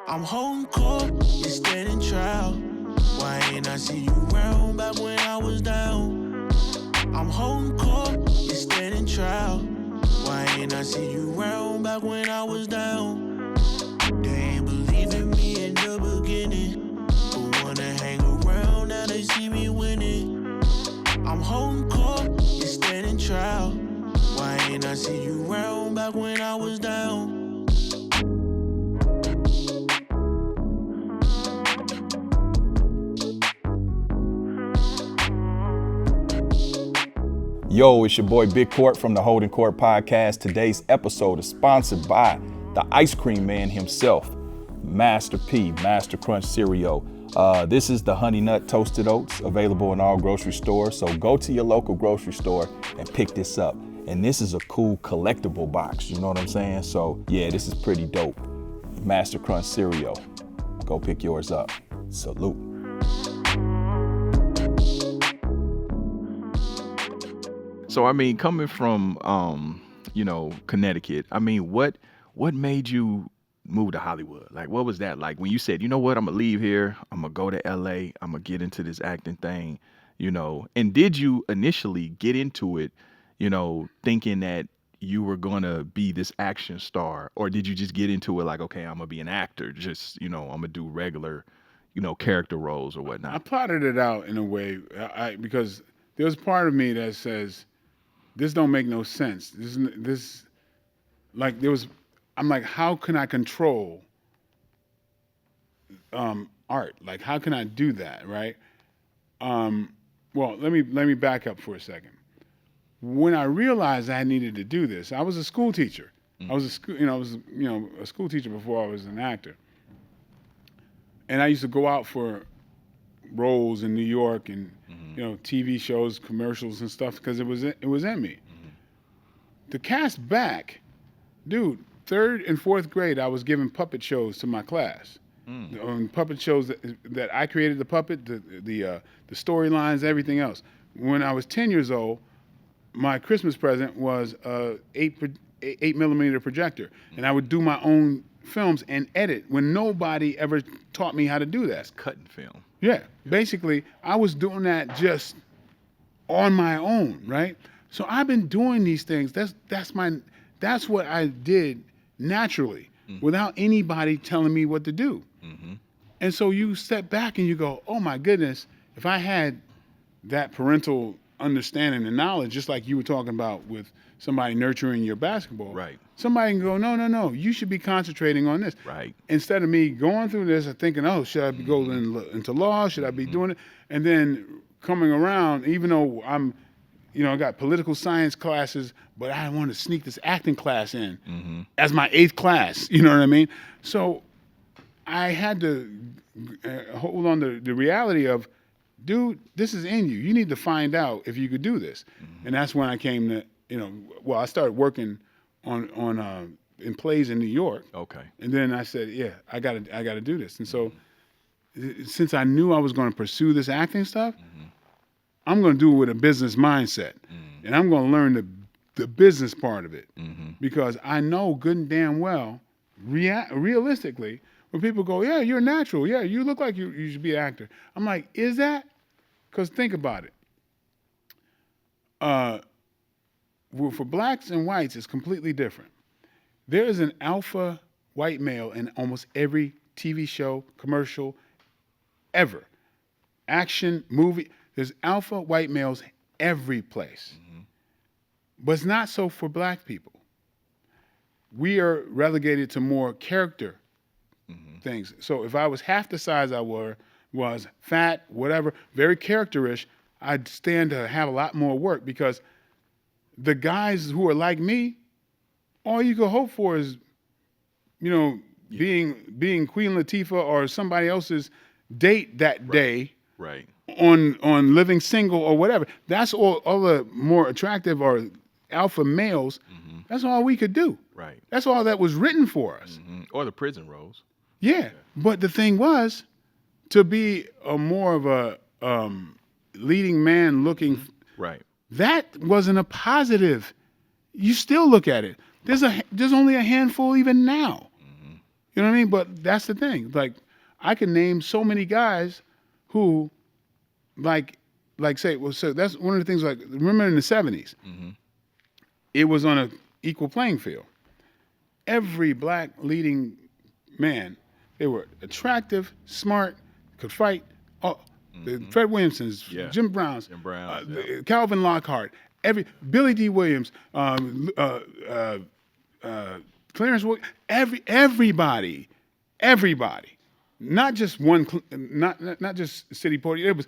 I'm holding court, you standing trial. Why ain't I see you round back when I was down? I'm holding court, you standing trial. Why ain't I see you round back when I was down? They ain't believe in me in the beginning, but wanna hang around now they see me winning. I'm holding court, you standing trial. Why ain't I see you round back when I was down? Yo, it's your boy Big Court from the Holding Court Podcast. Today's episode is sponsored by the ice cream man himself, Master P, Master Crunch Cereal. This is the Honey Nut Toasted Oats, available in all grocery stores. So go to your local grocery store and pick this up. And this is a cool collectible box, you know what I'm saying? So yeah, this is pretty dope. Master Crunch Cereal. Go pick yours up. Salute. So, I mean, coming from, Connecticut, I mean, what made you move to Hollywood? Like, what was that like when you said, you know what, I'm going to leave here, I'm going to go to LA, I'm going to get into this acting thing, and did you initially get into it, thinking that you were going to be this action star, or did you just get into it like, okay, I'm going to be an actor, just, I'm going to do regular, character roles or whatnot? I plotted it out in a way, because there's part of me that says, this don't make no sense. I'm like, how can I control art? Like, how can I do that, right? Well, let me back up for a second. When I realized I needed to do this, I was a school teacher. I was a school teacher before I was an actor, and I used to go out for roles in New York and TV shows, commercials and stuff because it was in me. To cast back, dude, 3rd and 4th grade, I was giving puppet shows to my class. Puppet shows that I created the puppet, the storylines, everything else. When I was 10 years old, my Christmas present was a 8mm projector, and I would do my own films and edit when nobody ever taught me how to do that. That's cutting film. Yeah, basically, I was doing that just on my own, right? So I've been doing these things. That's what I did naturally, without anybody telling me what to do. And so you step back and you go, oh my goodness, if I had that parental understanding and knowledge, just like you were talking about with somebody nurturing your basketball, right? Somebody can go, no, you should be concentrating on this. Right. Instead of me going through this and thinking, oh, should I be going into law? Should I be doing it? And then coming around, even though I'm, I got political science classes, but I want to sneak this acting class in as my 8th class. You know what I mean? So I had to hold on to the reality of, dude, this is in you. You need to find out if you could do this. And that's when I came to, I started working on in plays in New York. Okay. And then I said, yeah, I gotta do this. And so since I knew I was going to pursue this acting stuff, I'm going to do it with a business mindset. And I'm going to learn the business part of it. Because I know good and damn well, realistically, when people go, yeah, you're natural. Yeah, you look like you should be an actor. I'm like, is that? Because think about it. For blacks and whites, it's completely different. There is an alpha white male in almost every TV show, commercial, ever. Action, movie. There's alpha white males every place. But it's not so for black people. We are relegated to more character things. So if I was half the size I was fat, whatever, very characterish, I'd stand to have a lot more work because the guys who are like me, all you can hope for is, being Queen Latifah or somebody else's date that day, right? On living single or whatever. That's all the more attractive or alpha males. That's all we could do. Right. That's all that was written for us. Or the prison roles. Yeah, but the thing was, to be more of a leading man looking, right? That wasn't a positive. You still look at it. There's only a handful even now. You know what I mean? But that's the thing. Like, I can name so many guys who, like say, well, so that's one of the things. Like, remember in the '70s, it was on an equal playing field. Every black leading man, they were attractive, smart, could fight. Oh, the Fred Williamsons, Jim Browns, Calvin Lockhart, Billy D. Williams, Clarence Williams, everybody, not just one, not just City Porter. It was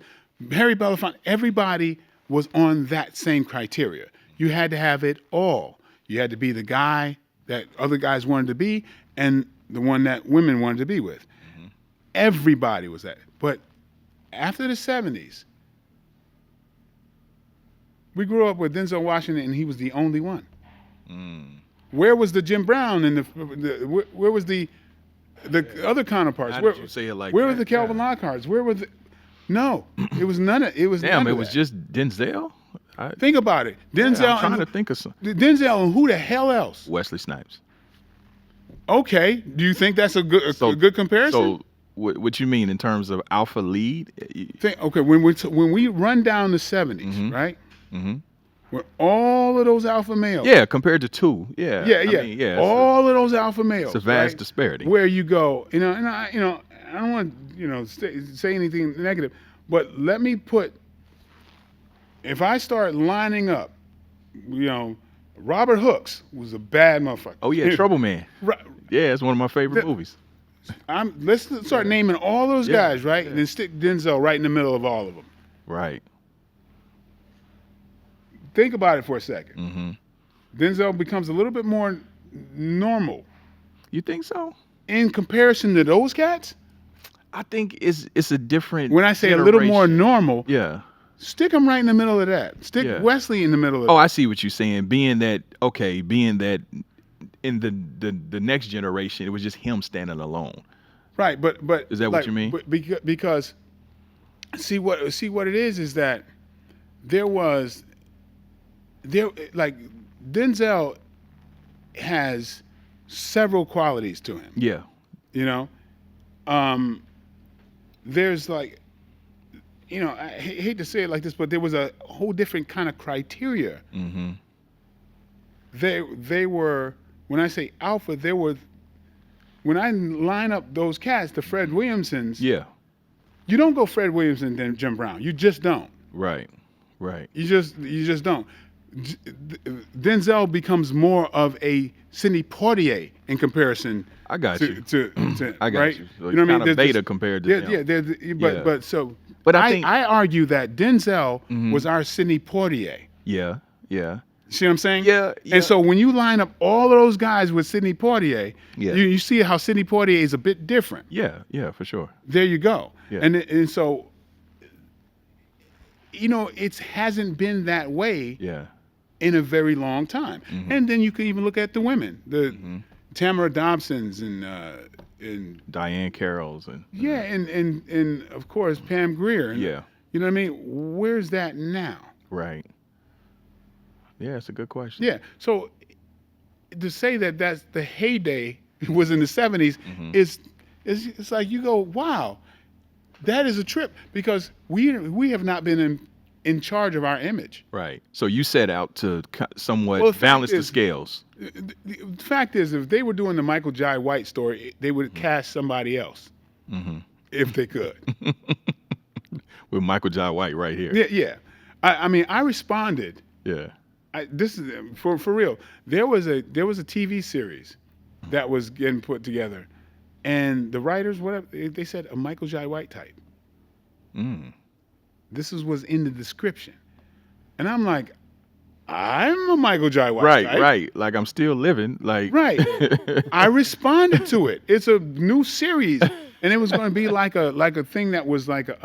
Harry Belafonte. Everybody was on that same criteria. You had to have it all. You had to be the guy that other guys wanted to be, and the one that women wanted to be with. Everybody was that. But after the '70s, we grew up with Denzel Washington, and he was the only one. Where was the Jim Brown and where was the other counterparts? How Where did you say it like where that? were the Calvin Lockharts? Where were the? No, it was none of it. Was Damn, none it of was that. just Denzel. Think about it. Denzel. I'm trying to think of some. Denzel and who the hell else? Wesley Snipes. Okay, do you think that's a good comparison? So, what you mean in terms of alpha lead? Okay, when we run down the '70s, right? Where all of those alpha males. Yeah, compared to two. Yeah. I mean, all of those alpha males. It's a vast right? disparity. Where you go, and I don't want to say anything negative, but let me put. If I start lining up, Robert Hooks was a bad motherfucker. Oh yeah, Trouble Man. Right. Yeah, it's one of my favorite movies. Let's start naming all those guys, right? And then stick Denzel right in the middle of all of them. Right. Think about it for a second. Denzel becomes a little bit more normal. You think so? In comparison to those cats? I think it's a different. When I say a little more normal, stick him right in the middle of that. Stick Wesley in the middle of that. Oh, I see what you're saying. Being that in the next generation, it was just him standing alone. Right, but is that what you mean? Because see what it is that like Denzel has several qualities to him. Yeah. There's like, I hate to say it like this, but there was a whole different kind of criteria. They were, when I say alpha, when I line up those cats, the Fred Williamsons. Yeah. You don't go Fred Williamson then Jim Brown. You just don't. Right. You just don't. Denzel becomes more of a Sidney Poitier in comparison. I got you. I got right? you. So You know what I mean? kind of beta compared to them. But I argue that Denzel was our Sidney Poitier. Yeah. See what I'm saying? Yeah. And so when you line up all of those guys with Sidney Poitier, you see how Sidney Poitier is a bit different. Yeah, for sure. There you go. Yeah. And so, it hasn't been that way in a very long time. And then you can even look at the women, the Tamara Dobsons and Diane Carrolls and of course Pam Grier. And, you know what I mean? Where's that now? Right. Yeah, it's a good question. Yeah. So to say that that's the heyday was in the '70s it's like you go, wow, that is a trip, because we have not been in charge of our image. Right. So you set out to somewhat balance the scales. The fact is, if they were doing the Michael Jai White story, they would cast somebody else if they could. With Michael Jai White right here. Yeah. I mean, I responded. Yeah. This is for real. There was a TV series that was getting put together, and the writers, whatever, they said a Michael Jai White type. This was in the description, and I'm like, I'm a Michael Jai White type. Right. Like I'm still living. Like right. I responded to it. It's a new series, and it was going to be like a thing that was like a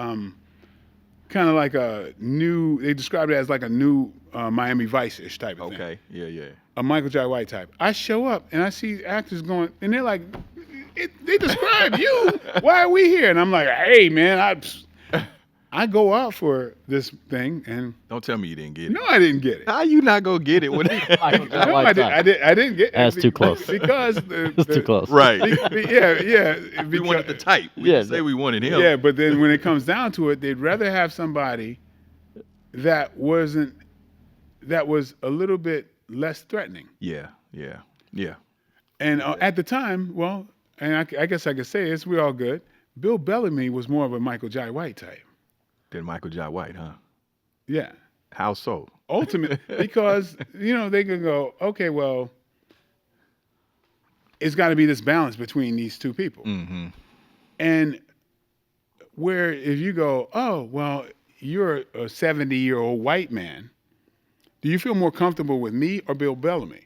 kind of like a new. They described it as like a new Miami Vice-ish type of thing. Okay. Yeah. A Michael Jai White type. I show up and I see actors going, and they're like, they describe you. Why are we here? And I'm like, hey man, I go out for this thing, and Don't tell me you didn't get it. no, I didn't get it. How you not gonna get it? When Michael Jai No, White I didn't get it. That's too close. Because It's too close. right. yeah. We wanted the type. We Yeah, didn't say we wanted him. Yeah, but then when it comes down to it, they'd rather have somebody that was a little bit less threatening. Yeah. And at the time, well, and I guess I could say this, we're all good. Bill Bellamy was more of a Michael Jai White type. Then Michael Jai White, huh? Yeah. How so? Ultimate, because, they can go, okay, well, it's got to be this balance between these two people. Mm-hmm. And where if you go, oh, well, you're a 70-year-old white man, do you feel more comfortable with me or Bill Bellamy?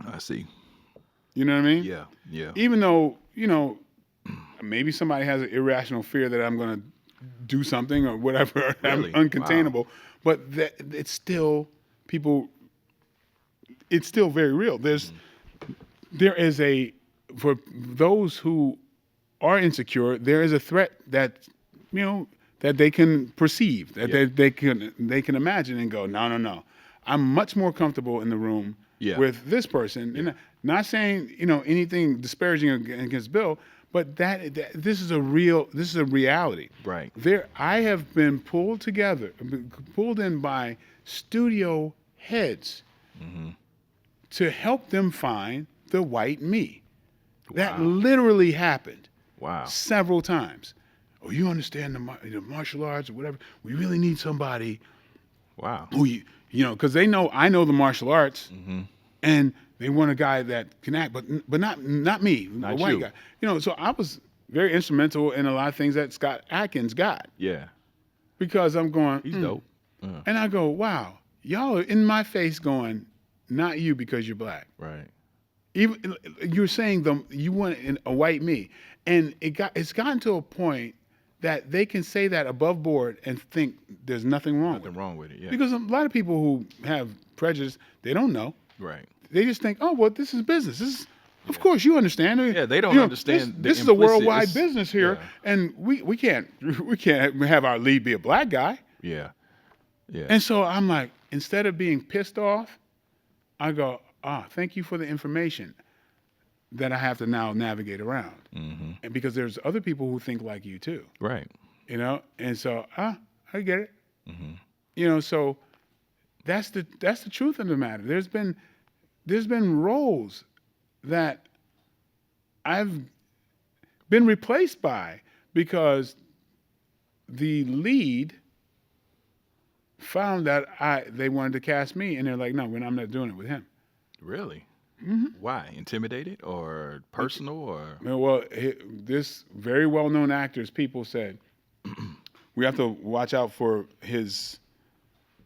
I see. You know what I mean? Yeah. Even though, maybe somebody has an irrational fear that I'm going to do something or whatever, Really? I'm uncontainable, but it's still very real. There is for those who are insecure, there is a threat that, that they can perceive, that they can imagine and go, no. I'm much more comfortable in the room with this person. And not saying, anything disparaging against Bill, but this is a reality. Right. I have been pulled in by studio heads to help them find the white me. That literally happened. Wow. Several times. Oh, you understand the martial arts or whatever? We really need somebody. Wow. Who because I know the martial arts, and they want a guy that can act, but not me, Not a white you. guy. So I was very instrumental in a lot of things that Scott Adkins got, Yeah. because I'm going. He's dope. And I go, wow, y'all are in my face going, not you because you're black. Right. Even you're saying you want a white me, and it's gotten to a point that they can say that above board and think there's nothing wrong. Nothing wrong with it. Yeah. Because a lot of people who have prejudice, they don't know. Right. They just think, oh, well, this is business. Of course, you understand. Yeah, they don't understand the This is a worldwide implicit- business here, and we can't have our lead be a black guy. Yeah. Yeah. And so I'm like, instead of being pissed off, I go, thank you for the information that I have to now navigate around. Mm-hmm. And because there's other people who think like you too, Right. and so I get it. Mm-hmm. So that's the truth of the matter. There's been roles that I've been replaced by because the lead found that they wanted to cast me, and they're like, no, I'm not doing it with him. Really? Mm-hmm. Why? Intimidated or personal or? Well, this very well-known actor's people said, we have to watch out for his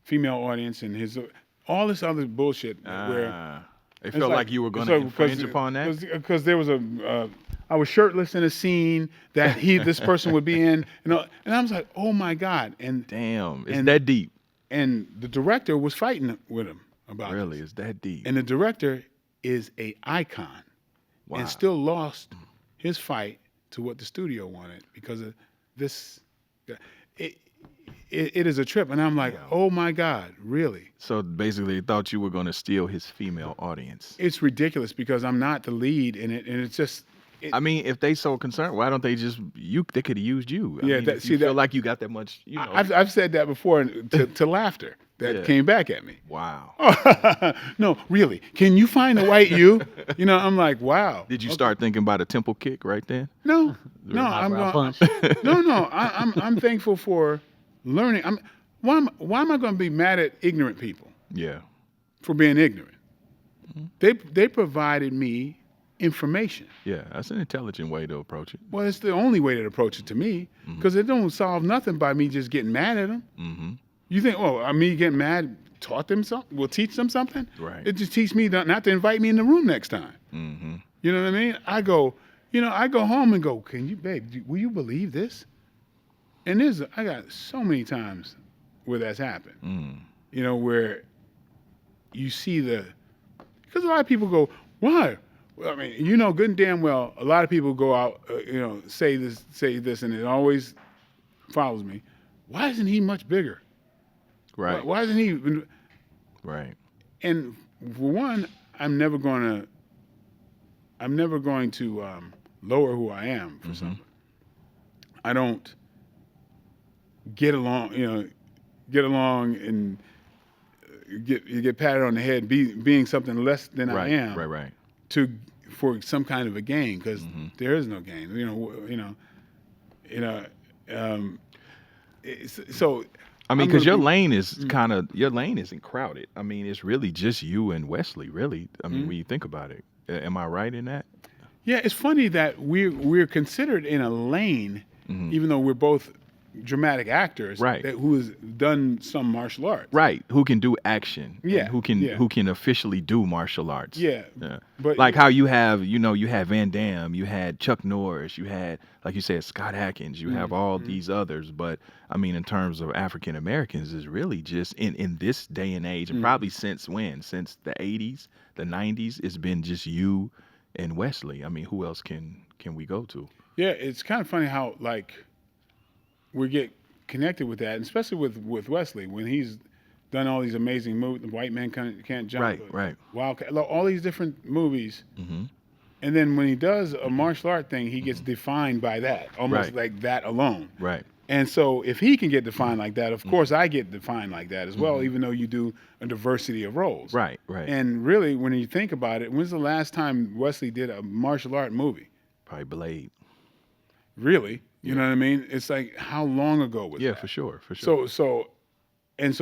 female audience and all this other bullshit. Where They felt like you were going to infringe upon that? Because there was I was shirtless in a scene that this person would be in, and I was like, oh my God. And damn, it's that deep. And the director was fighting with him about it. Really, it's that deep. And the director is a icon, and still lost his fight to what the studio wanted because of this. It is a trip, and I'm like, oh my God, really? So basically, they thought you were going to steal his female audience. It's ridiculous because I'm not the lead in it, and it's just. I mean, if they so concerned, why don't they just they could have used you? I mean, see, you feel like you got that much. I've said that before to laughter that came back at me. Wow. No, really. Can you find a white you? I'm like, wow. Did you start thinking about a temple kick right then? No, Eyebrow punch. No. I'm thankful for learning. Why am I going to be mad at ignorant people? Yeah. For being ignorant. They provided me information. Yeah, that's an intelligent way to approach it. Well, it's the only way to approach it to me because it don't solve nothing by me just getting mad at them. Mm-hmm. You think, me getting mad taught them something? Will teach them something? Right. It just teach me not to invite me in the room next time. Mm-hmm. You know what I mean? I go home and go, will you believe this? And I got so many times where that's happened. Where you see because a lot of people go, why? Well, I mean, good and damn well, a lot of people go out, say this, and it always follows me, why isn't he much bigger? Right. Why isn't he? Right. And for one, I'm never going to lower who I am for something. I don't get along and you get patted on the head being something less than I am. Right. For some kind of a gain, because there is no gain. So I mean, because your lane isn't crowded. I mean, it's really just you and Wesley. Really, I mean, when you think about it, am I right in that? Yeah, it's funny that we're considered in a lane, even though we're both dramatic actors, right? Who has done some martial arts, right? Who can do action? Yeah, who can officially do martial arts? Yeah. But like how you have Van Damme, you had Chuck Norris, you had, like you said, Scott Adkins, you have all these others. But I mean, in terms of African Americans, is really just in this day and age, and probably since the 80s, the 90s, it's been just you and Wesley. I mean, who else can we go to? Yeah, it's kind of funny how we get connected with that, and especially with Wesley when he's done all these amazing movies. The White Man Can't Jump, right. Wildcat, all these different movies. And then when he does a martial art thing, he gets defined by that, almost like that alone. Right. And so if he can get defined like that, of course I get defined like that as well, even though you do a diversity of roles. Right. And really, when you think about it, when's the last time Wesley did a martial art movie? Probably Blade. Really? You know what I mean? It's like, how long ago was that? Yeah, for sure. So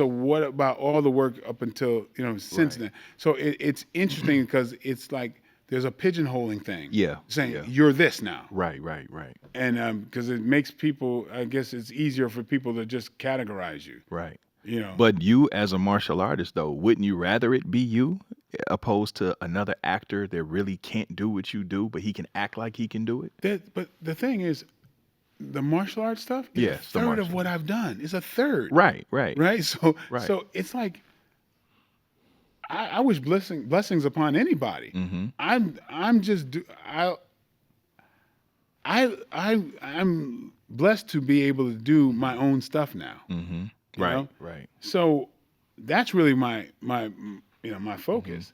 what about all the work up until, since then? So it's interesting because it's like there's a pigeonholing thing. Yeah. Saying, you're this now. Right. And because it makes people, I guess it's easier for people to just categorize you. Right. But you as a martial artist, though, wouldn't you rather it be you opposed to another actor that really can't do what you do, but he can act like he can do it? But the thing is, the martial arts stuff is a third of what I've done. It's a third. Right. So it's like, I wish blessings upon anybody. I'm blessed to be able to do my own stuff now. Right. So that's really my focus.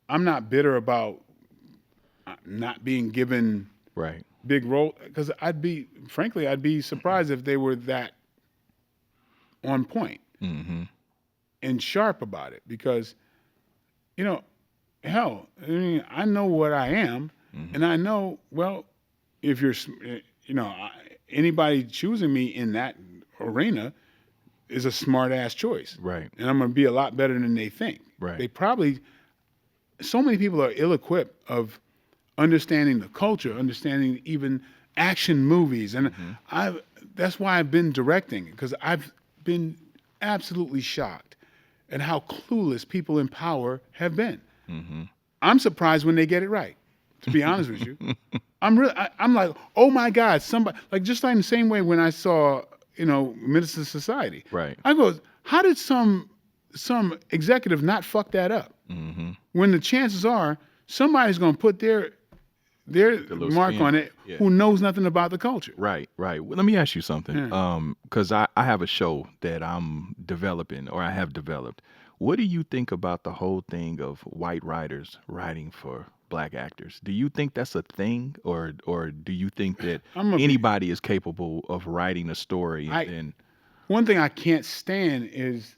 I'm not bitter about not being given big role, because I'd be surprised if they were that on point and sharp about it, because hell, I mean, I know what I am, and I know, well, if you're anybody choosing me in that arena is a smart ass choice, right? And I'm going to be a lot better than they think. Right. They probably, so many people are ill-equipped of understanding the culture, understanding even action movies. And that's why I've been directing, because I've been absolutely shocked at how clueless people in power have been. I'm surprised when they get it right, to be honest with you. I'm like, oh my God, somebody, like just like in the same way when I saw, Minister of Society. Right. I go, how did some executive not fuck that up? When the chances are somebody's going to put their mark on it who knows nothing about the culture. Right. Well, let me ask you something. Because I have a show that I'm developing, or I have developed. What do you think about the whole thing of white writers writing for black actors? Do you think that's a thing, or do you think that anybody is capable of writing a story? One thing I can't stand is,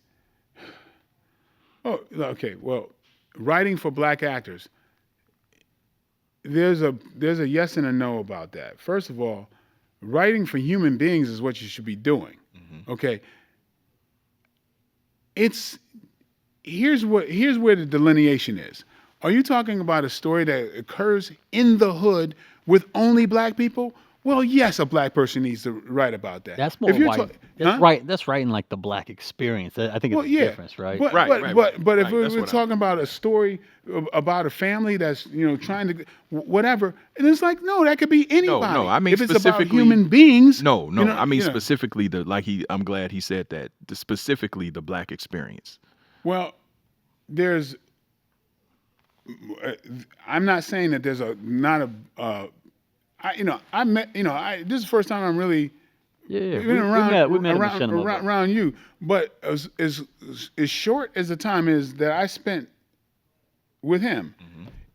writing for black actors. There's a yes and a no about that. First of all, writing for human beings is what you should be doing. Okay. Here's where the delineation is. Are you talking about a story that occurs in the hood with only black people? Well, yes, a black person needs to write about that. That's more white. That's writing like the black experience. I think it's a difference, right? But if we're talking about a story about a family that's trying to whatever, and it's like, no, that could be anybody. No, I mean if it's specifically about human beings. No, I mean specifically I'm glad he said that. Specifically the black experience. Well, I'm not saying that there's this is the first time I'm really Yeah, we met around around you. But as short as the time is that I spent with him,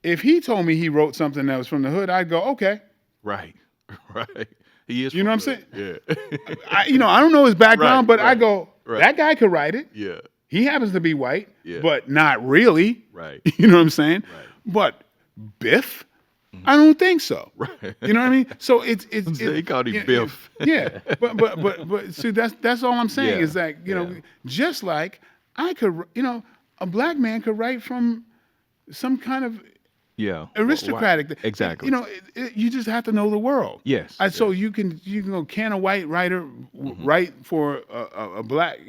if he told me he wrote something that was from the hood, I'd go, okay. Right. He is. You know what I'm saying? Yeah. I don't know his background, but I go, that guy could write it. Yeah. He happens to be white, but not really. Right. You know what I'm saying? Right. But Biff, I don't think so. Right. You know what I mean? So it's he called him Biff. Yeah. But see, that's all I'm saying is that, just like I could, a black man could write from some kind of aristocratic thing. Exactly. You just have to know the world. Yes. So you can go, can a white writer write for a black,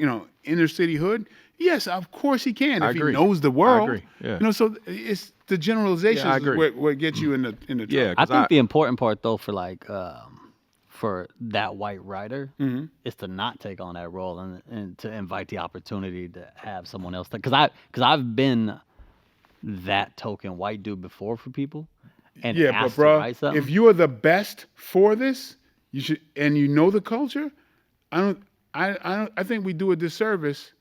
inner city hood? Yes, of course he can if he knows the world. I agree. Yeah. So it's the generalizations is what gets you in the trouble. Yeah, I think the important part though for for that white writer is to not take on that role and to invite the opportunity to have someone else. Because I've been that token white dude before for people. And but bro, if you are the best for this, you should, and you know the culture. I think we do a disservice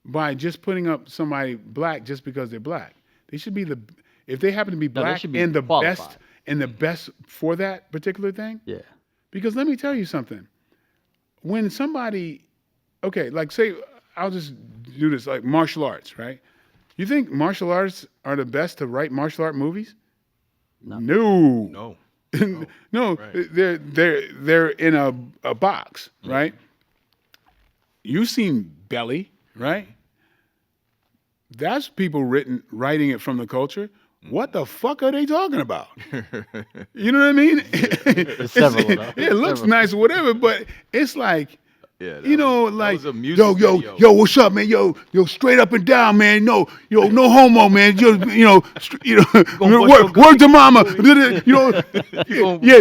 by just putting up somebody black just because they're black. They should be if they happen to be black and the qualified. best for that particular thing. Yeah. Because let me tell you something. When somebody, like say, I'll just do this, like martial arts, right? You think martial arts are the best to write martial art movies? No. No. Right. They're in a box, right? You've seen Belly, right? That's people writing it from the culture. What the fuck are they talking about? You know what I mean? It looks nice or whatever, but it's like, yo, what's up, man? Yo, straight up and down, man. No homo, man. Word to mama.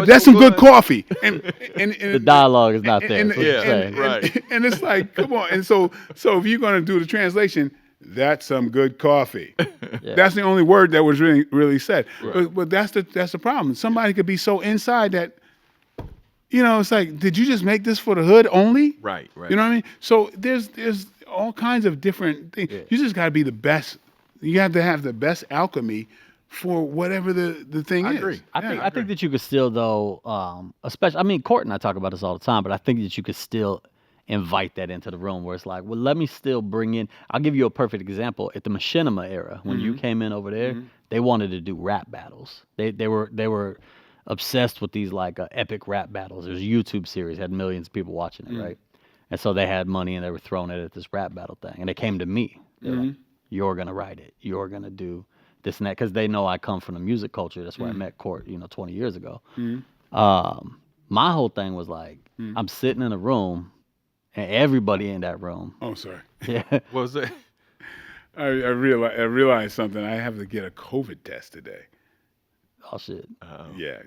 That's some good coffee. And the dialogue is not there. And it's like, come on. And so if you're gonna do the translation, that's some good coffee. That's the only word that was really said. Right. But that's the problem. Somebody could be so inside that, it's like, did you just make this for the hood only? Right. You know what I mean? So there's all kinds of different things. Yeah. You just got to be the best. You have to have the best alchemy for whatever the thing is. Agree. I think that you could still, though, especially, Court and I talk about this all the time, but I think that you could still invite that into the room where it's like, well, let me still bring in. I'll give you a perfect example. At the Machinima era, when you came in over there, they wanted to do rap battles. They were obsessed with these epic rap battles. There's a YouTube series, had millions of people watching it, right? And so they had money and they were throwing it at this rap battle thing. And they came to me. They're like, you're gonna write it. You're gonna do this and that, because they know I come from the music culture. That's where I met Court, 20 years ago. My whole thing was like, I'm sitting in a room. And everybody in that room. Oh, sorry. Yeah. What was that? I realized something. I have to get a COVID test today. Oh shit. Yeah.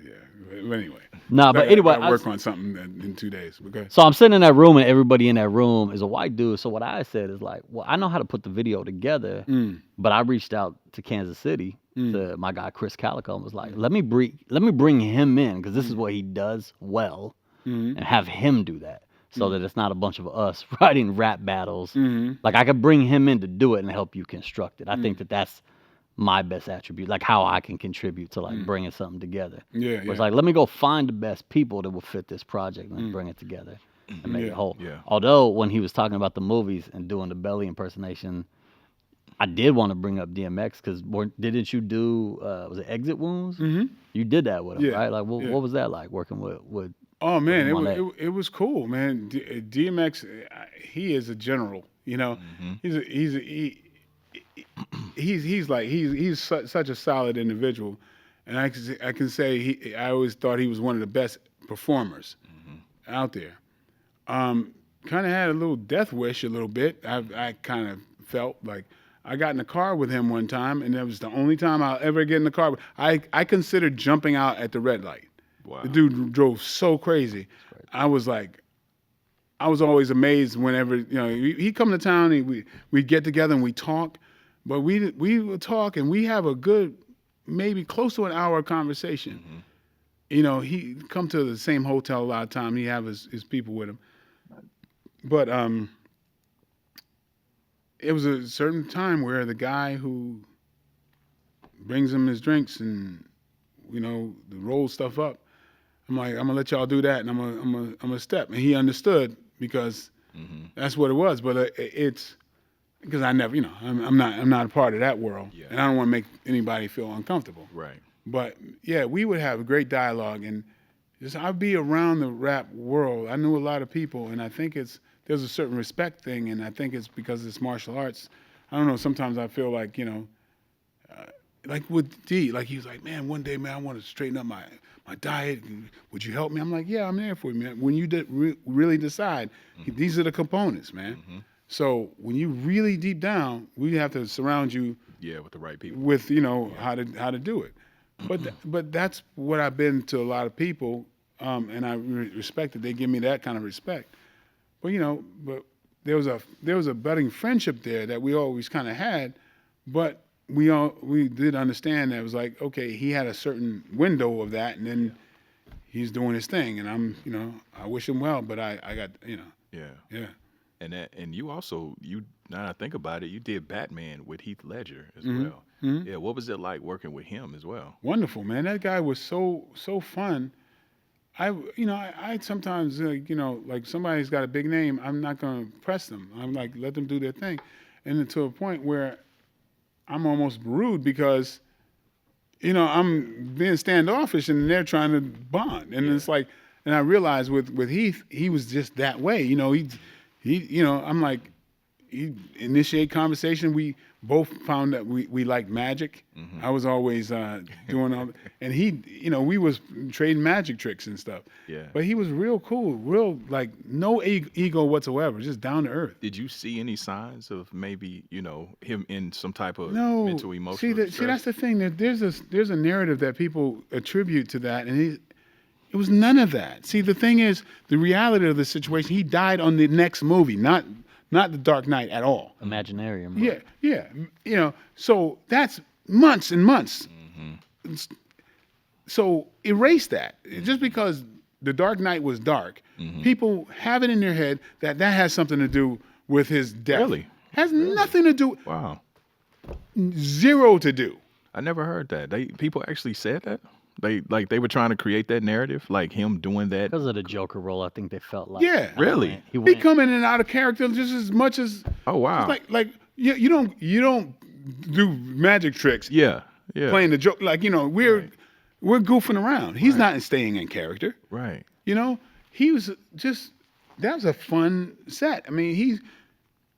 But anyway. But anyway, I work on something in 2 days. Okay. So I'm sitting in that room, and everybody in that room is a white dude. So what I said is like, well, I know how to put the video together, but I reached out to Kansas City to my guy Chris Calico and was like, let me bring him in, because this is what he does well, and have him do that. So that it's not a bunch of us writing rap battles. Like, I could bring him in to do it and help you construct it. I think that's my best attribute, like how I can contribute to bringing something together. Yeah. It's like, let me go find the best people that will fit this project and bring it together and make it whole. Yeah. Although when he was talking about the movies and doing the Belly impersonation, I did want to bring up DMX, because didn't you do was it Exit Wounds? You did that with him, right? Like, what was that like working with Oh man, it was cool, man. DMX, he is a general. He's such a solid individual, and I can say I always thought he was one of the best performers out there. Kind of had a little death wish a little bit. I kind of felt like I got in the car with him one time, and that was the only time I'll ever get in the car. I considered jumping out at the red light. Wow. The dude drove so crazy. I was always amazed whenever he'd come to town and we'd get together and we talk, but we would talk and we have a good maybe close to an hour conversation. you know, he come to the same hotel a lot of time. He have his people with him. But it was a certain time where the guy who brings him his drinks and, you know, rolls stuff up, I'm like, I'm gonna let y'all do that, and I'm gonna step. And he understood because that's what it was. But it's because I never, you know, I'm not a part of that world, and I don't want to make anybody feel uncomfortable. Right. But yeah, we would have a great dialogue, and just I'd be around the rap world. I knew a lot of people, and I think there's a certain respect thing, and I think it's because it's martial arts. I don't know. Sometimes I feel like, you know, like with D, like he was like, man, one day, man, I want to straighten up my diet. Would you help me? I'm like, yeah, I'm there for you, man. When you really decide, these are the components, man. So when you really deep down, we have to surround you. Yeah, with the right people. With, you know, how to do it. But that's what I've been to a lot of people, and I respect that they give me that kind of respect. But you know, there was a budding friendship there that we always kind of had, but we did understand that it was like, okay, he had a certain window of that, and then he's doing his thing, and I'm, you know, I wish him well, but I got, you know. Yeah. And you also, now that I think about it, you did Batman with Heath Ledger as well. Yeah, what was it like working with him as well? Wonderful, man. That guy was so fun. I sometimes, you know, like somebody's got a big name, I'm not going to press them. I'm like, let them do their thing. And then to a point where I'm almost rude because, you know, I'm being standoffish and they're trying to bond. And it's like, and I realized with Heath, he was just that way. You know, he you know, I'm like, he initiate conversation. We both found that we liked magic. I was always doing all, and he, you know, we was trading magic tricks and stuff. Yeah. But he was real cool, real like no ego whatsoever, just down to earth. Did you see any signs of maybe, you know, him in some type of No. mental, emotional See, that's the thing. That there's a narrative that people attribute to that, and it was none of that. See, the thing is, the reality of the situation, he died on the next movie, not the Dark Knight at all. Imaginarium. Yeah. You know, so that's months and months. So erase that. Just because the Dark Knight was dark, people have it in their head that has something to do with his death. Really? Has nothing to do. Wow. Zero to do. I never heard that. People actually said that? They were trying to create that narrative, like him doing that. Because of the Joker role, I think they felt like. Yeah. Really? He come in and out of character just as much as. Oh wow. Like you don't do magic tricks. Yeah. Playing the joke, like, you know, we're goofing around. He's not staying in character. Right. You know, he was just, that was a fun set. I mean,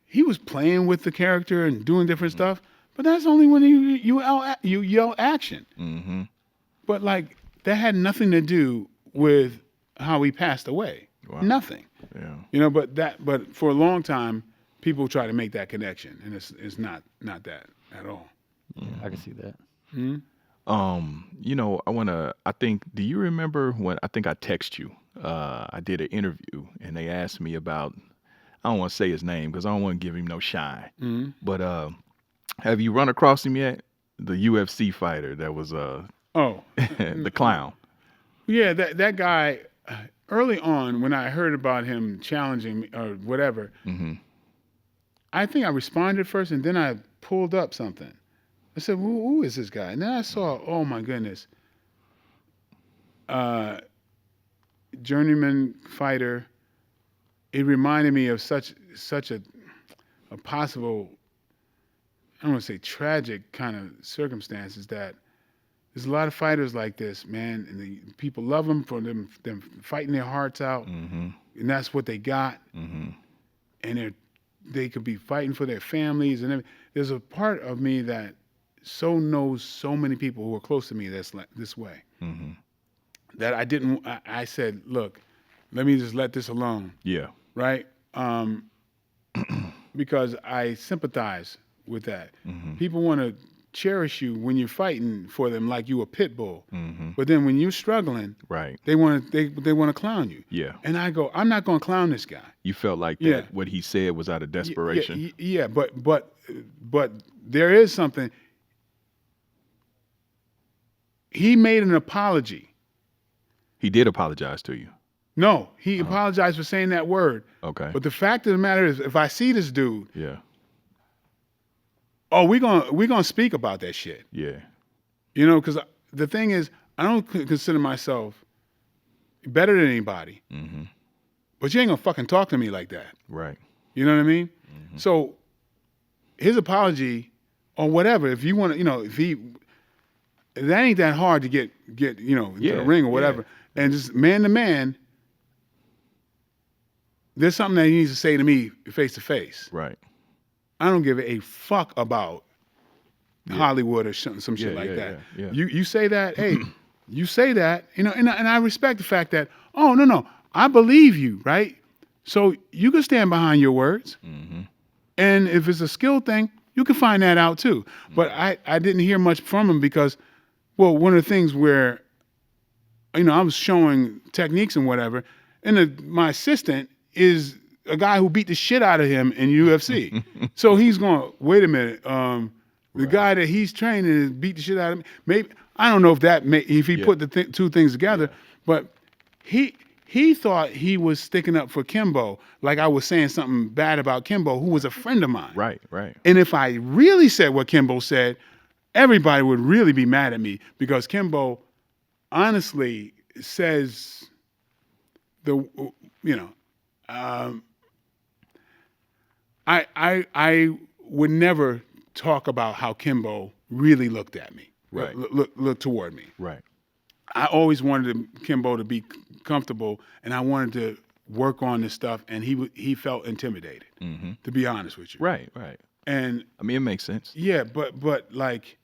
he was playing with the character and doing different stuff, but that's only when you yell action. But like that had nothing to do with how he passed away. Wow. Nothing. Yeah. You know, but for a long time, people try to make that connection, and it's not that at all. Yeah, I can see that. You know, do you remember when I think I text you? I did an interview and they asked me about, I don't want to say his name because I don't want to give him no shine. But have you run across him yet? The UFC fighter that was the clown. Yeah, that guy. Early on, when I heard about him challenging me or whatever, I think I responded first, and then I pulled up something. I said, who is this guy? And then I saw, oh my goodness, journeyman fighter. It reminded me of such a possible, I don't want to say tragic kind of circumstances, that there's a lot of fighters like this, man, and people love them for them fighting their hearts out, and that's what they got, and they could be fighting for their families and everything. There's a part of me that so knows so many people who are close to me that's like this way, that I said, look, let me just let this alone. Yeah. Right? Because I sympathize with that. People want to cherish you when you're fighting for them like you a pit bull. But then when you're struggling, right, they want to clown you. Yeah. And I go, I'm not going to clown this guy. You felt like that what he said was out of desperation. Yeah, but there is something. He made an apology He did apologize to you. No, he apologized for saying that word. Okay. But the fact of the matter is, if I see this dude, Yeah. oh, we're gonna speak about that shit. Yeah. You know, because the thing is, I don't consider myself better than anybody. Mm-hmm. But you ain't gonna fucking talk to me like that. Right. You know what I mean? Mm-hmm. So his apology or whatever, if you want to, you know, that ain't that hard to get you know, to the ring or whatever. Yeah. And just man to man, there's something that he needs to say to me face to face. Right. I don't give a fuck about Hollywood or some shit like that. Yeah. You say that, hey, you say that, you know, and I respect the fact that, oh, no, I believe you, right? So you can stand behind your words. Mm-hmm. And if it's a skill thing, you can find that out too. Mm-hmm. But I didn't hear much from him because, well, one of the things where, you know, I was showing techniques and whatever, and my assistant is a guy who beat the shit out of him in UFC. So he's going, wait a minute, the guy that he's training is beat the shit out of me. Maybe I don't know if he put the two things together, but he thought he was sticking up for Kimbo, like I was saying something bad about Kimbo, who was a friend of mine. Right. And if I really said what Kimbo said, everybody would really be mad at me because Kimbo honestly says I would never talk about how Kimbo really looked at me, right? Look toward me, right? I always wanted Kimbo to be comfortable, and I wanted to work on this stuff, and he felt intimidated, to be honest with you. Right. And I mean, it makes sense. Yeah, but like,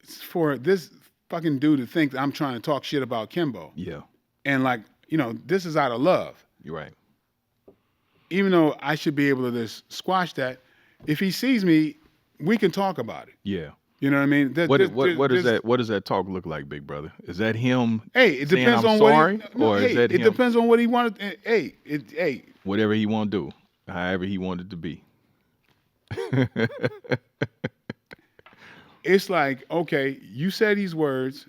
for this fucking dude to think that I'm trying to talk shit about Kimbo. Yeah. And like, you know, this is out of love. You're right. Even though I should be able to just squash that, if he sees me, we can talk about it. Yeah. You know what I mean? What does that talk look like, big brother? Is that him? It depends on sorry, what is that him? It depends on what he wanted. Whatever he want to do, however he wanted to be. It's like, okay, you said these words.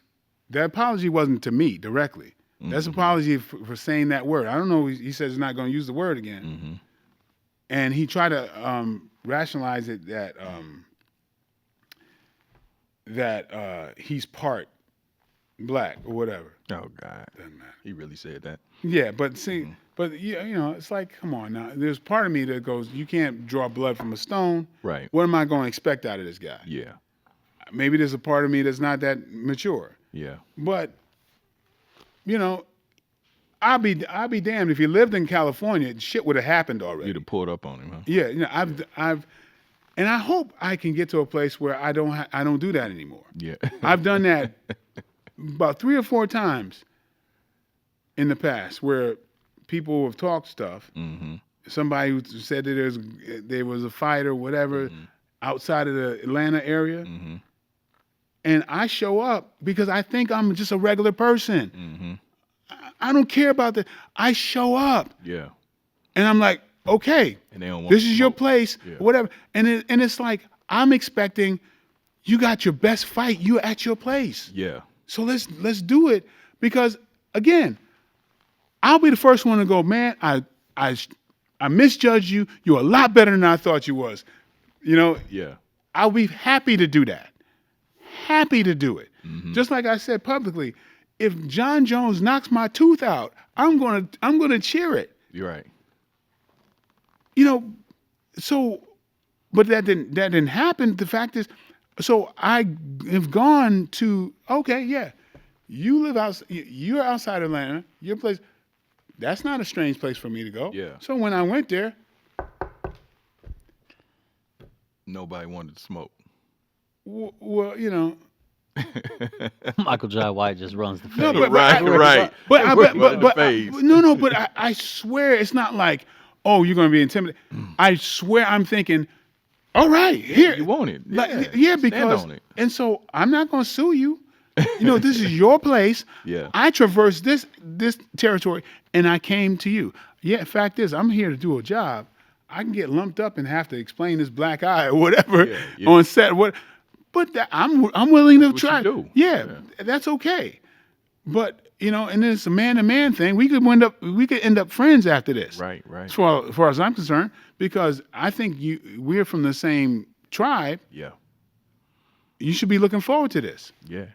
That apology wasn't to me directly. That's an apology for saying that word. I don't know. He says he's not going to use the word again. And he tried to rationalize it that he's part black or whatever. Oh God, doesn't matter. He really said that. Yeah, but see, but you know, it's like, come on now. There's part of me that goes, you can't draw blood from a stone. Right. What am I going to expect out of this guy? Yeah. Maybe there's a part of me that's not that mature. Yeah. But you know, I'll be damned if he lived in California, shit would have happened already. You'd have pulled up on him, huh? Yeah, you know, I've and I hope I can get to a place where I don't do that anymore. Yeah. I've done that about 3 or 4 times in the past where people have talked stuff. Somebody who said that there was a fight or whatever outside of the Atlanta area. And I show up because I think I'm just a regular person. I don't care about that. I show up. Yeah. And I'm like, okay, and they don't want this is your place, whatever. And it's like, I'm expecting you got your best fight. You're at your place. Yeah. So let's do it because, again, I'll be the first one to go, man, I misjudged you. You're a lot better than I thought you was. You know? Yeah. I'll be happy to do that. Happy to do it. Just like I said publicly, if John Jones knocks my tooth out, I'm gonna cheer it. You're right. You know, so, but that didn't happen. The fact is, so I have gone to, okay, yeah, you're outside Atlanta, your place. That's not a strange place for me to go. Yeah. So when I went there, nobody wanted to smoke. Well, you know. Michael Jai White just runs the face. No, but, right. But I swear it's not like, oh, you're going to be intimidated. I swear I'm thinking, all right, here. You want it. Yeah, because, on it. And so I'm not going to sue you. You know, this is your place. Yeah. I traversed this territory and I came to you. Yeah, fact is, I'm here to do a job. I can get lumped up and have to explain this black eye or whatever on set. But I'm willing to try. You do. Yeah, that's okay. But and then it's a man-to-man thing. We could end up friends after this. Right. As far as I'm concerned, because I think we're from the same tribe. Yeah. You should be looking forward to this. Yeah.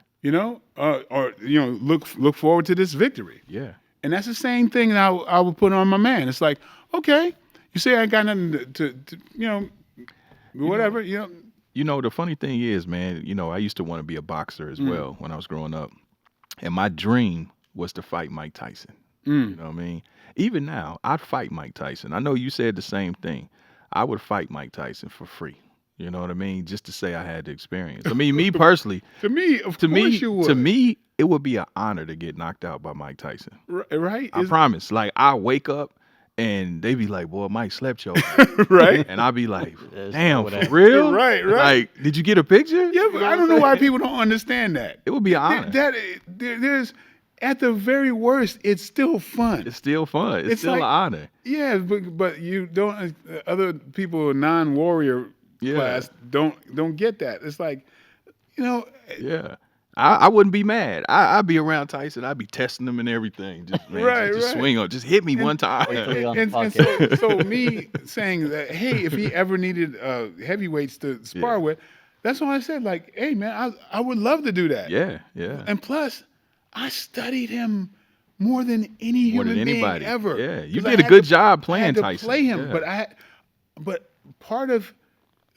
Or look forward to this victory. Yeah. And that's the same thing that I would put on my man. It's like, okay, you say I got nothing to whatever. The funny thing is, man, I used to want to be a boxer as well when I was growing up. And my dream was to fight Mike Tyson. You know what I mean? Even now, I'd fight Mike Tyson. I know you said the same thing. I would fight Mike Tyson for free. You know what I mean? Just to say I had the experience. I mean, me personally. To me, of course you would. To me, it would be an honor to get knocked out by Mike Tyson. Right? I promise. Like, I wake up and they be like, boy, Mike slept your right? And I'll be like, damn, for real? Right. Like, did you get a picture? Yeah, but I don't know why people don't understand that. It would be an honor. There's, at the very worst, it's still fun. It's still fun. It's still an honor. Yeah, but you don't, other people, non-warrior class, don't get that. It's like, Yeah. I wouldn't be mad. I'd be around Tyson. I'd be testing him and everything. Just, man, just swing on. Just hit me one time. And so me saying that, hey, if he ever needed heavyweights to spar with, that's why I said, like, hey, man, I would love to do that. Yeah. And plus, I studied him more than any human being ever. Yeah, you did a good job playing Tyson. I had to play him, but part of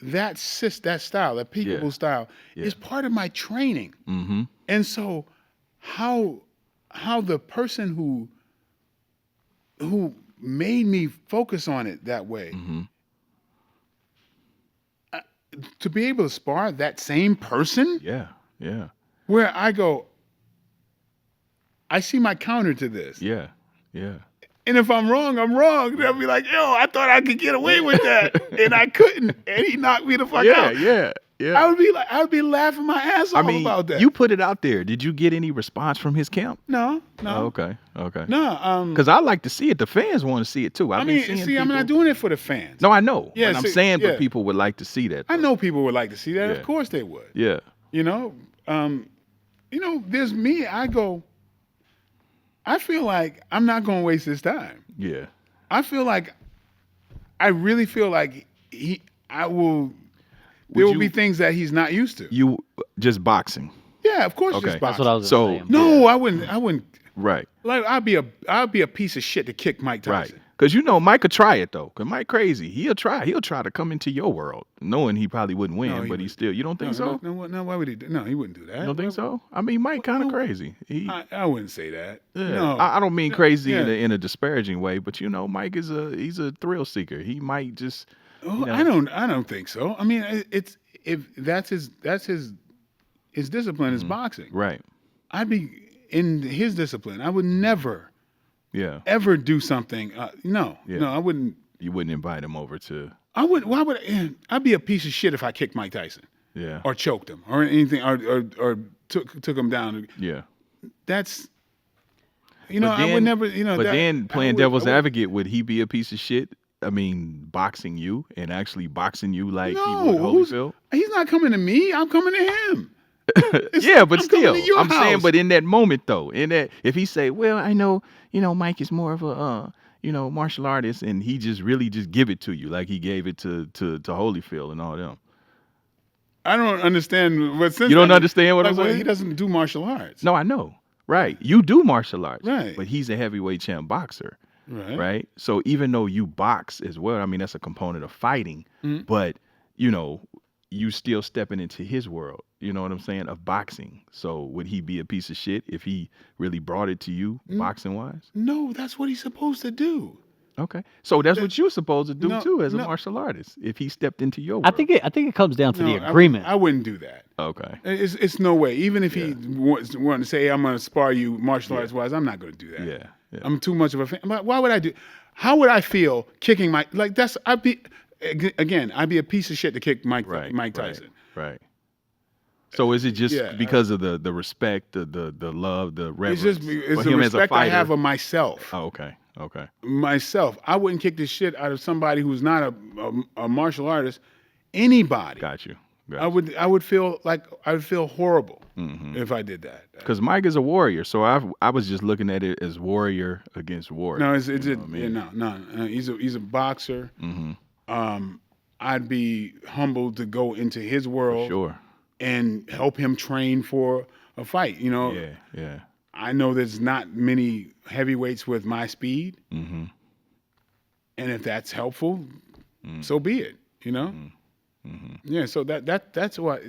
that style, that peekaboo style, is part of my training. Mm-hmm. And so, how the person who made me focus on it that way, to be able to spar that same person, where I go, I see my counter to this. Yeah. And if I'm wrong, I'm wrong. They'll be like, yo, I thought I could get away with that. And I couldn't. And he knocked me the fuck out. Yeah. I would be laughing my ass off about that. You put it out there. Did you get any response from his camp? No. Oh, okay. No. Because I like to see it. The fans want to see it too. I'm not doing it for the fans. No, I know. Yeah, but I'm saying but people would like to see that. Though. I know people would like to see that. Of course they would. Yeah. There's me. I feel like I'm not going to waste his time. Yeah. I really feel like there will be things that he's not used to. You just boxing. Yeah, of course, just boxing. That's what I was saying. No, I wouldn't. Right. Like I'd be a piece of shit to kick Mike Tyson. Right. Because Mike could try it though. Because Mike crazy. He'll try to come into your world, knowing he probably wouldn't win, but he still. You don't think so? No, why would he? No, he wouldn't do that. You don't think so? I mean, Mike kind of crazy. I wouldn't say that. Yeah. No, I don't mean crazy in a disparaging way, but Mike he's a thrill seeker. He might just. I don't think so. I mean, if that's his discipline is boxing. Right. I'd be in his discipline. I would never. Yeah. Ever do something? No, I wouldn't. You wouldn't invite him over to. I would. Why would I'd be a piece of shit if I kicked Mike Tyson? Yeah. Or choked him, or anything, or took him down. Yeah. That's. I would never. But then playing devil's advocate, would he be a piece of shit? I mean, boxing you and actually boxing you like he would Holyfield? He's not coming to me. I'm coming to him. Yeah, but still, I'm house. saying, but in that moment though, if he say, well, I know, Mike is more of a, martial artist, and he just really just give it to you like he gave it to Holyfield and all them. I don't understand what sense. You don't understand what I'm saying? He doesn't do martial arts. No, I know. Right, you do martial arts. Right, but he's a heavyweight champ boxer. Right. So even though you box as well, I mean that's a component of fighting, but you still stepping into his world, you know what I'm saying, of boxing. So would he be a piece of shit if he really brought it to you, boxing-wise? No, that's what he's supposed to do. Okay. So that's what you're supposed to do too as a martial artist, if he stepped into your world. I think it comes down to the agreement. I wouldn't do that. Okay. It's no way. Even if he wanted to say, hey, I'm going to spar you martial arts-wise, I'm not going to do that. Yeah. I'm too much of a fan. Why would I do? How would I feel kicking Mike? Like I'd be a piece of shit to kick Mike Tyson. Right. So is it just because of the respect, the love, the reverence? It's the respect I have of myself. Oh, okay. Myself. I wouldn't kick the shit out of somebody who's not a martial artist. Anybody. Got you. I would feel horrible if I did that. Because Mike is a warrior, so I was just looking at it as warrior against warrior. No, he's a boxer. I'd be humbled to go into his world, For sure. and help him train for a fight. You know, Yeah. I know there's not many heavyweights with my speed, and if that's helpful, so be it. You know, yeah. So that's what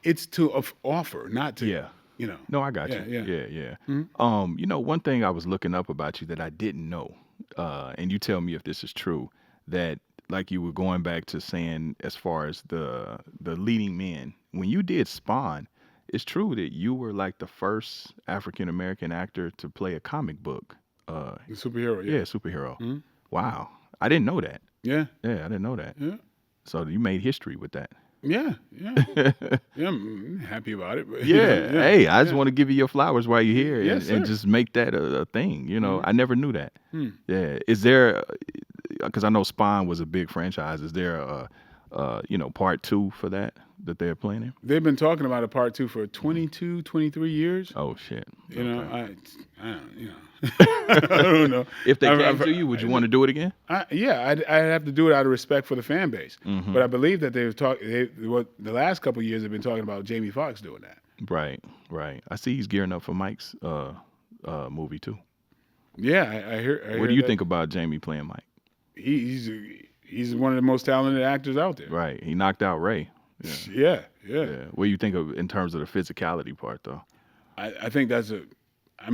it's to offer, not to. Yeah. You know. No, I got you. Yeah. You know, one thing I was looking up about you that I didn't know, and you tell me if this is true, that like you were going back to saying as far as the leading men, when you did Spawn, it's true that you were like the first African American actor to play a comic book. The superhero. Yeah, superhero. Wow. I didn't know that. Yeah. Yeah, I didn't know that. Yeah. So you made history with that. Yeah. I'm happy about it. But, Yeah. Hey, I just want to give you your flowers while you're here Yes, and sir. just make that a thing. You know, I never knew that. Yeah. Is there, because I know Spawn was a big franchise, is there a part 2 for that they're planning? They've been talking about a part 2 for 22, 23 years. Oh, shit. You know, Okay. I don't know. If they came I've- to you, would you want to do it again? I'd have to do it out of respect for the fan base. But I believe that the last couple of years they've been talking about Jamie Foxx doing that. Right. I see he's gearing up for Mike's movie too. Yeah, I hear. What do you think about Jamie playing Mike? He's one of the most talented actors out there. Right. He knocked out Ray. Yeah. Yeah. What do you think of in terms of the physicality part though? I think that's I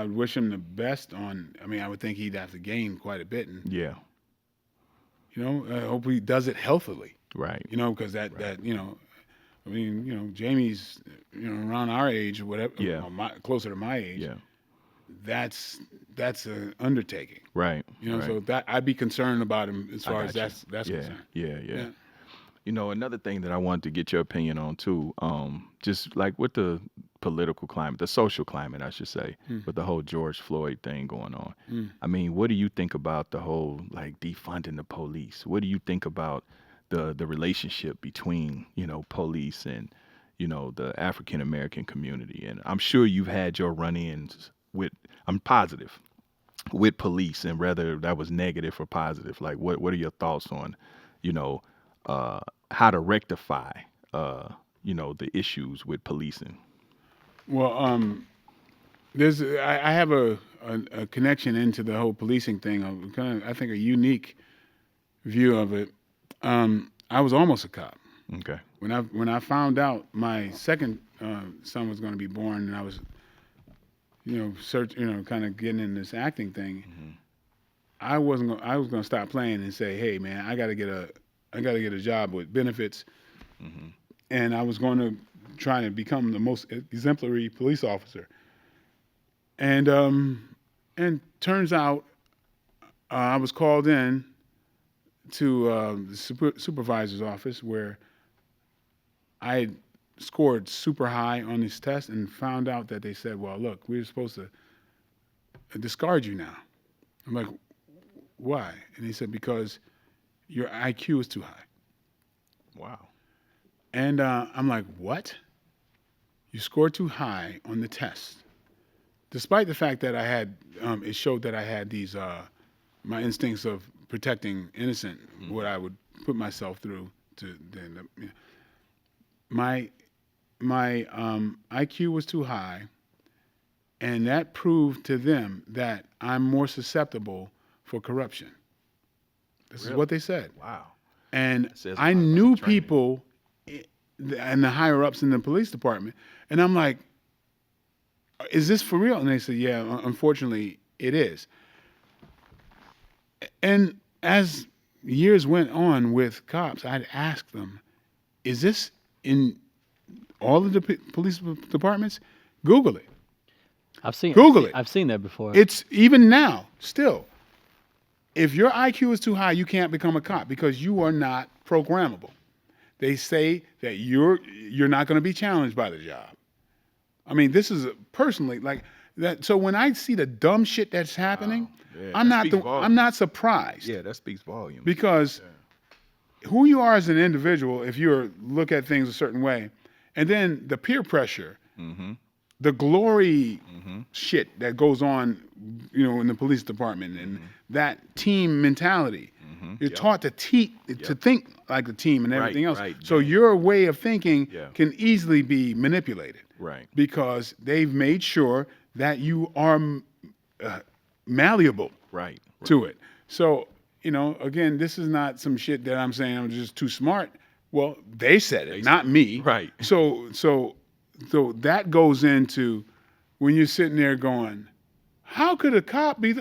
would wish him the best I would think he'd have to gain quite a bit, and Yeah. you know, I hope he does it healthily. Right. You know, because Jamie's around our age or whatever. Yeah. Closer to my age. Yeah. That's an undertaking. Right. You know, right. so that I'd be concerned about him as far as got you. that's concerned. Yeah. You know, another thing that I wanted to get your opinion on too, just like with the political climate, the social climate, I should say, with the whole George Floyd thing going on. I mean, what do you think about the whole like defunding the police? What do you think about the relationship between, police and, the African American community? And I'm sure you've had your run-ins I'm positive, with police, and whether that was negative or positive. Like, what are your thoughts on, how to rectify, the issues with policing? Well, I have a connection into the whole policing thing. I think a unique view of it. I was almost a cop. Okay. When I found out my second son was going to be born, and I was, kind of getting in this acting thing, I was going to stop playing and say, hey man, I got to get a job with benefits, and I was going to try to become the most exemplary police officer. And turns out I was called in to the supervisor's office where I had scored super high on this test, and found out that they said, well, look, we're supposed to discard you now. I'm like, why? And he said, because your IQ is too high. Wow. And I'm like, what? You scored too high on the test. Despite the fact that I had, it showed that I had these, my instincts of protecting innocent, what I would put myself through to then, my IQ was too high, and that proved to them that I'm more susceptible for corruption. This is what they said. Wow. And says a I lot about knew training. people and the higher ups in the police department, and I'm like, is this for real? And they said, yeah, unfortunately it is. And as years went on with cops, I'd ask them, is this in all of the police departments? Google it. Google it. I've seen that before. It's even now, still. If your IQ is too high, you can't become a cop because you are not programmable. They say that you're not going to be challenged by the job. I mean, this is personally like that. So when I see the dumb shit that's happening, Yeah, I'm that speaks volumes. not surprised. Yeah, that speaks volumes. Because who you are as an individual, if you look at things a certain way, and then the peer pressure, the glory shit that goes on, in the police department, and that team mentality. You're taught to think like a team and everything else. Right. So your way of thinking can easily be manipulated. Right. Because they've made sure that you are malleable to it. So, again, this is not some shit that I'm saying I'm just too smart. Well, they said it, not me. Right. So that goes into when you're sitting there going, how could a cop be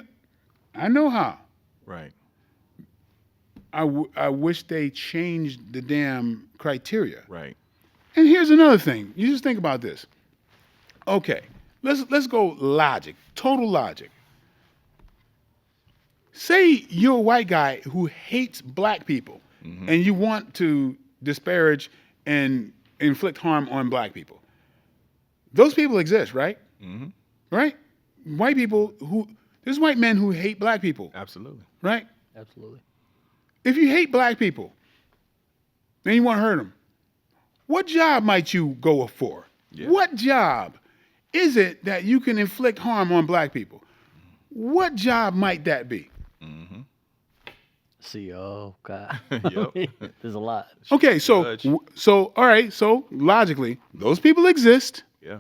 I know how. Right. I wish they changed the damn criteria. Right. And here's another thing. You just think about this. Okay, let's go logic, total logic. Say you're a white guy who hates black people, and you want to disparage and inflict harm on black people. Those people exist, right? Right? White people there's white men who hate black people. Absolutely. Right? Absolutely. If you hate black people, then you want to hurt them, what job might you go for? Yeah. What job is it that you can inflict harm on black people? What job might that be? CEO, God. Yep. There's a lot. Okay, so all right, so logically, those people exist. Yeah.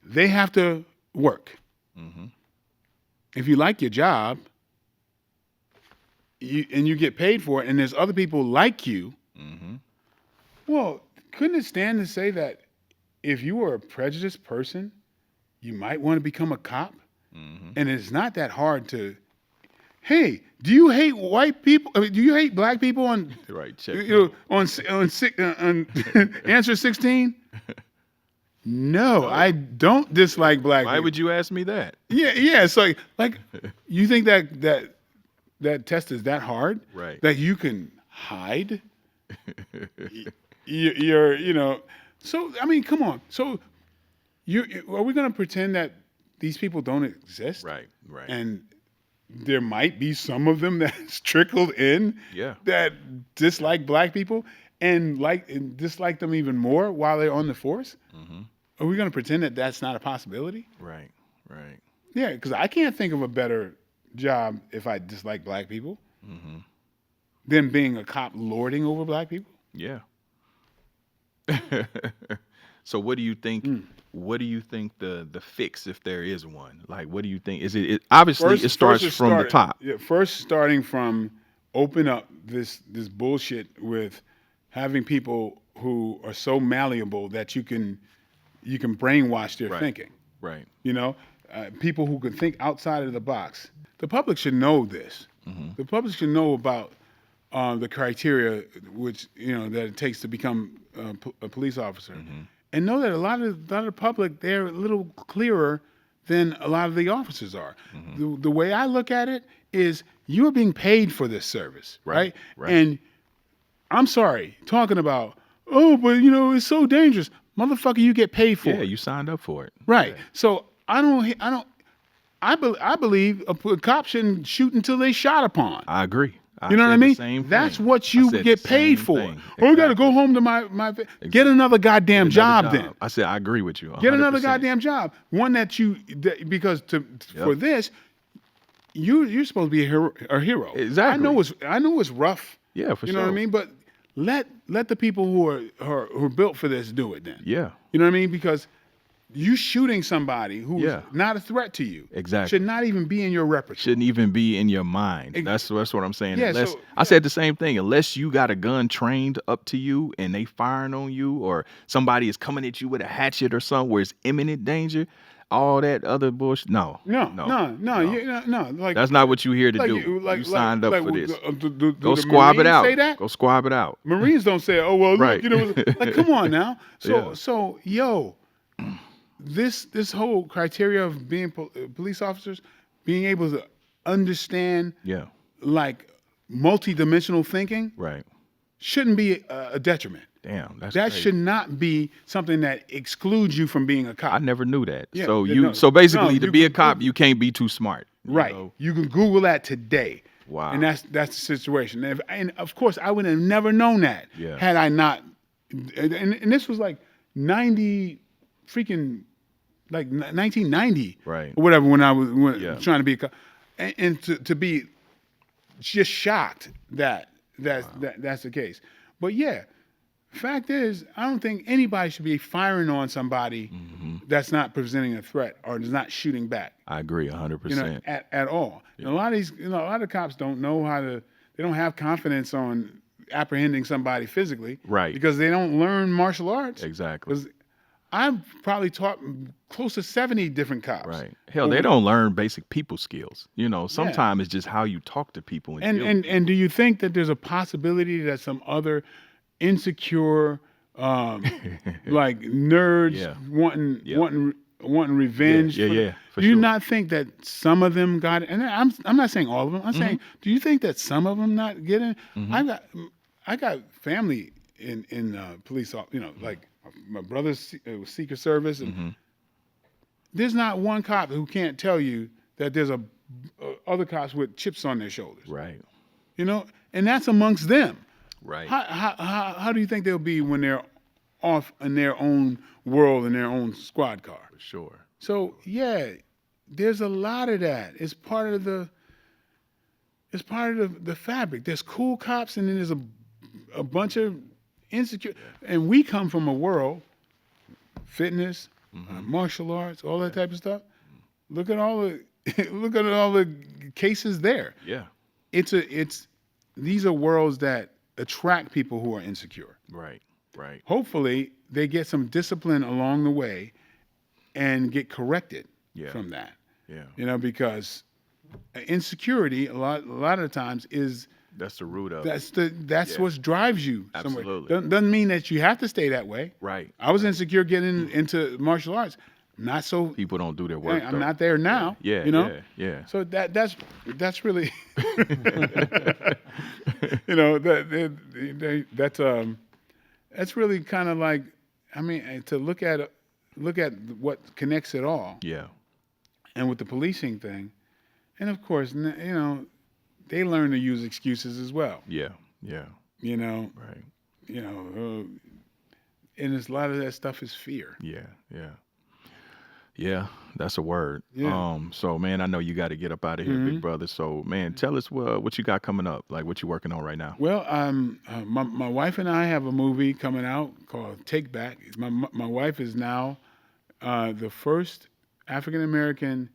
They have to work. If you like your job, and you get paid for it, and there's other people like you, well, couldn't it stand to say that if you were a prejudiced person, you might want to become a cop? And it's not that hard to, hey, do you hate white people? I mean, do you hate black people on Check. on answer 16? No, I don't dislike black people. Why would you ask me that? Yeah. It's like you think that test is that hard? Right. That you can hide? you're. So I mean, come on. So are we going to pretend that these people don't exist? Right. And there might be some of them that's trickled in that dislike black people and dislike them even more while they're on the force. Are we going to pretend that that's not a possibility? Right. Yeah, because I can't think of a better job if I dislike black people than being a cop lording over black people. Yeah. So what do you think? What do you think the fix, if there is one? Like, what do you think? Is it obviously it starts from the top? Yeah, first starting from open up this bullshit with having people who are so malleable that you can brainwash their thinking. Right. People who can think outside of the box. The public should know this. The public should know about the criteria which that it takes to become a police officer, and know that a lot of the public, they're a little clearer than a lot of the officers are. The way I look at it is you are being paid for this service, right? And I'm sorry, talking about but it's so dangerous, motherfucker. You get paid for it. Yeah, you signed up for it. Right. So I believe a cop shouldn't shoot until they shot upon. I agree. You know what I mean? That's what you get paid for. Exactly. I got to go home to my get another goddamn job then. I said I agree with you. 100%. Get another goddamn job. One because for this, you're supposed to be a hero. Exactly. I know it's rough. Yeah, for sure. You know what I mean? But let the people who are built for this do it then. Yeah. You know what I mean? Because you shooting somebody who's not a threat to you should not even be in your repertoire. Shouldn't even be in your mind. That's what I'm saying. Yeah, I said the same thing. Unless you got a gun trained up to you and they firing on you, or somebody is coming at you with a hatchet or something where it's imminent danger, all that other bullshit. No. Like, that's not what you're here to do. You signed up for this. Go squab it out. Say that? Go squab it out. Marines don't say, "Oh well, look, like come on now." So This whole criteria of being police officers, being able to understand, like multi-dimensional thinking, shouldn't be a detriment. Damn, that crazy. Should not be something that excludes you from being a cop. I never knew that. Yeah, so basically, to be a cop, you can't be too smart. Right. You can Google that today. Wow. And that's the situation. And of course, I would have never known that had I not. And this was like 1990, right, or whatever. When I was trying to be, and to be just shocked that that's the case. But yeah, fact is, I don't think anybody should be firing on somebody that's not presenting a threat or is not shooting back. I agree 100%. At all. Yeah. And a lot of cops don't know how to. They don't have confidence on apprehending somebody physically, right? Because they don't learn martial arts. Exactly. Because I've probably taught close to 70 different cops. Right. Hell, they don't learn basic people skills. Sometimes it's just how you talk to people. And do you think that there's a possibility that some other insecure, like nerds wanting revenge? Do you not think that some of them got it? And I'm not saying all of them. I'm saying, do you think that some of them not getting? I got family in police. Like my brother's Secret Service, and there's not one cop who can't tell you that there's other cops with chips on their shoulders. Right. And that's amongst them. Right. How do you think they'll be when they're off in their own world in their own squad car? For sure. So yeah, there's a lot of that. It's part of the fabric. There's cool cops, and then there's a bunch of insecure. And we come from a world, fitness, martial arts, all that type of stuff. Look at all the cases there. Yeah. These are worlds that attract people who are insecure. Right. Right. Hopefully, they get some discipline along the way and get corrected from that. Yeah. Because insecurity a lot of the times that's the root of that's what drives you somewhere. Absolutely. Doesn't mean that you have to stay that way. Right. I was insecure getting into martial arts. Not so. People don't do their work. I'm not there now. Yeah. Yeah. So that's really that's really kind of like, to look at what connects it all. Yeah. And with the policing thing, and of course, they learn to use excuses as well. Yeah. Yeah. Right. And a lot of that stuff is fear. Yeah. Yeah. Yeah, that's a word. Yeah. So man, I know you got to get up out of here, big brother. So man, tell us what you got coming up, like what you working on right now. Well, my wife and I have a movie coming out called Take Back. My wife is now the first African American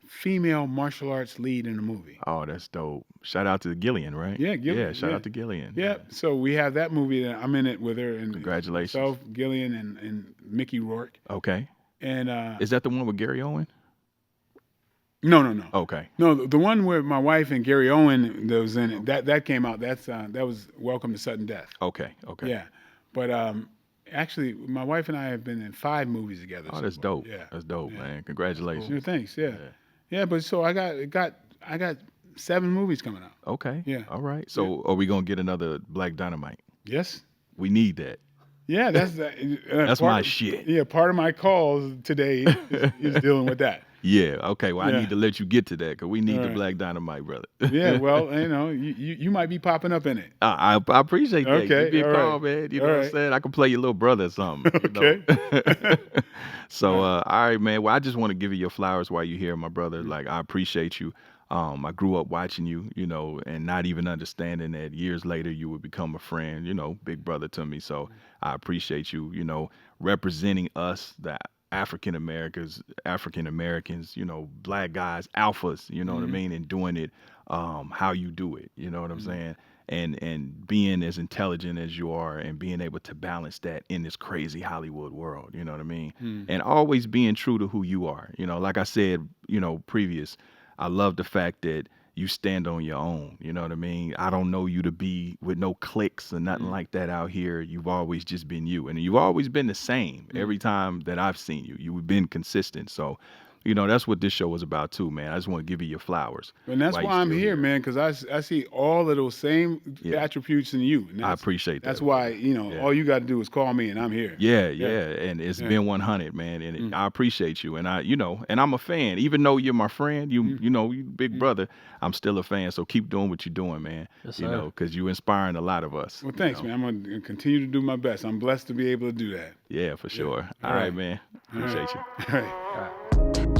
female martial arts lead in a movie. Oh, that's dope. Shout out to Gillian, right? Yeah, Gillian. Yeah, shout out to Gillian. Yeah. So we have that movie that I'm in it with her, and congratulations. Myself, Gillian, and Mickey Rourke. Okay. And is that the one with Gary Owen? No. Okay. No, the one where my wife and Gary Owen that was in it, that came out. That was Welcome to Sudden Death. Okay. Yeah, but actually, my wife and I have been in 5 movies together. Oh, that's dope. Yeah, that's dope, man. Congratulations. Cool. Thanks. Yeah. But so I got 7 movies coming out. Okay. Yeah. All right. So are we gonna get another Black Dynamite? Yes. We need that. Yeah, that's my shit. Yeah, part of my calls today is dealing with that. Yeah. Okay. Well, I need to let you get to that because we need the Black Dynamite, brother. Yeah. Well, you might be popping up in it. I appreciate that. Okay. Give me a call, man. You know what I'm saying? I can play your little brother or something. Okay. So, all right, man. Well, I just want to give you your flowers while you're here, my brother. Like, I appreciate you. I grew up watching you, and not even understanding that years later you would become a friend, big brother to me. So I appreciate you, representing us, the African Americans, black guys, alphas, you know what I mean, and doing it how you do it, you know what I'm saying? And being as intelligent as you are and being able to balance that in this crazy Hollywood world, you know what I mean? And always being true to who you are. Like I said, previous, I love the fact that you stand on your own. You know what I mean? I don't know you to be with no cliques or nothing like that out here. You've always just been you. And you've always been the same every time that I've seen you. You've been consistent. So, you know, that's what this show was about too, man. I just want to give you your flowers. And that's while why you're I'm still here, man, because I see all of those same attributes in you. And I appreciate that. That's why, you know, all you got to do is call me and I'm here. Yeah. And it's been 100, man. And I appreciate you. And and I'm a fan. Even though you're my friend, you know, you big brother, I'm still a fan. So keep doing what you're doing, man. Yes, you sir. know, because you're inspiring a lot of us. Well, thanks, man. I'm going to continue to do my best. I'm blessed to be able to do that. Yeah, for sure. All right, man. Appreciate you. All right.